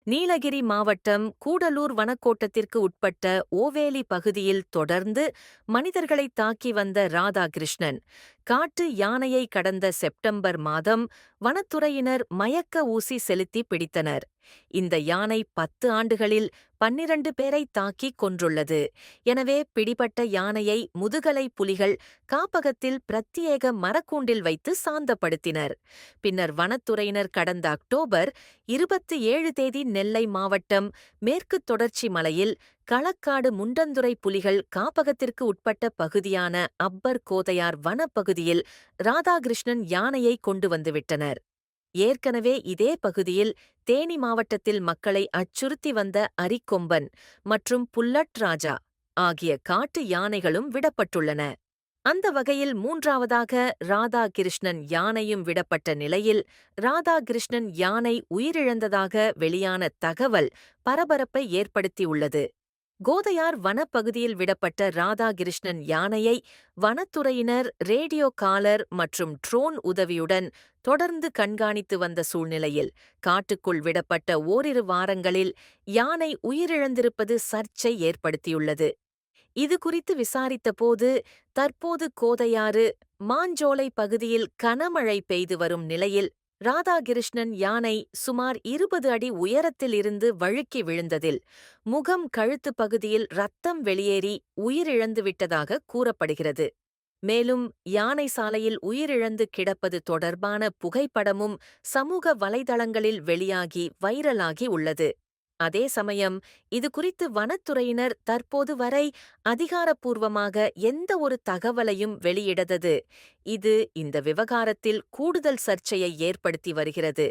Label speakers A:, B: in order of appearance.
A: நீலகிரி மாவட்டம் கூடலூர் வனக்கோட்டத்திற்கு உட்பட்ட ஓவேலி பகுதியில் தொடர்ந்து மனிதர்களை தாக்கி வந்த ராதாகிருஷ்ணன் காட்டு யானையை கடந்த செப்டம்பர் மாதம் வனத்துறையினர் மயக்க ஊசி செலுத்தி பிடித்தனர். இந்த யானை 10 ஆண்டுகளில் 12 பேரை தாக்கி கொன்றுள்ளது. எனவே பிடிபட்ட யானையை முதுகலை புலிகள் காப்பகத்தில் பிரத்யேக மரக்கூண்டில் வைத்து சாந்தப்படுத்தினர். பின்னர் வனத்துறையினர் கடந்த அக்டோபர் 27 தேதி நெல்லை மாவட்டம் மேற்கு தொடர்ச்சி மலையில் களக்காடு முண்டந்துறை புலிகள் காப்பகத்திற்கு உட்பட்ட பகுதியான அப்பர் கோதையார் வனப்பகுதியில் ராதாகிருஷ்ணன் யானையை கொண்டு வந்துவிட்டனர். ஏற்கனவே இதே பகுதியில் தேனி மாவட்டத்தில் மக்களை அச்சுறுத்தி வந்த அரிக்கொம்பன் மற்றும் புல்லட் ராஜா ஆகிய காட்டு யானைகளும் விடப்பட்டுள்ளன. அந்த வகையில் மூன்றாவதாக ராதாகிருஷ்ணன் யானையும் விடப்பட்ட நிலையில் ராதாகிருஷ்ணன் யானை உயிரிழந்ததாக வெளியான தகவல் பரபரப்பை ஏற்படுத்தியுள்ளது. கோதையார் வனப்பகுதியில் விடப்பட்ட ராதாகிருஷ்ணன் யானையை வனத்துறையினர் ரேடியோ காலர் மற்றும் ட்ரோன் உதவியுடன் தொடர்ந்து கண்காணித்து வந்த சூழ்நிலையில் காட்டுக்குள் விடப்பட்ட ஓரிரு வாரங்களில் யானை உயிரிழந்திருப்பது சர்ச்சை ஏற்படுத்தியுள்ளது. இது குறித்து விசாரித்தபோது தற்போது கோதையாறு மாஞ்சோலை பகுதியில் கனமழை பெய்து வரும் நிலையில் ராதாகிருஷ்ணன் யானை சுமார் 20 அடி உயரத்தில் இருந்து வழுக்கி விழுந்ததில் முகம் கழுத்து பகுதியில் ரத்தம் வெளியேறி உயிரிழந்துவிட்டதாக கூறப்படுகிறது. மேலும் யானை சாலையில் உயிரிழந்து கிடப்பது தொடர்பான புகைப்படமும் சமூக வலைதளங்களில் வெளியாகி வைரலாகி உள்ளது. அதே சமயம் இது குறித்து வனத்துறையினர் தற்போது வரை அதிகாரப்பூர்வமாக எந்த ஒரு தகவலையும் வெளியிடாதது இது இந்த விவகாரத்தில் கூடுதல் சர்ச்சையை ஏற்படுத்தி வருகிறது.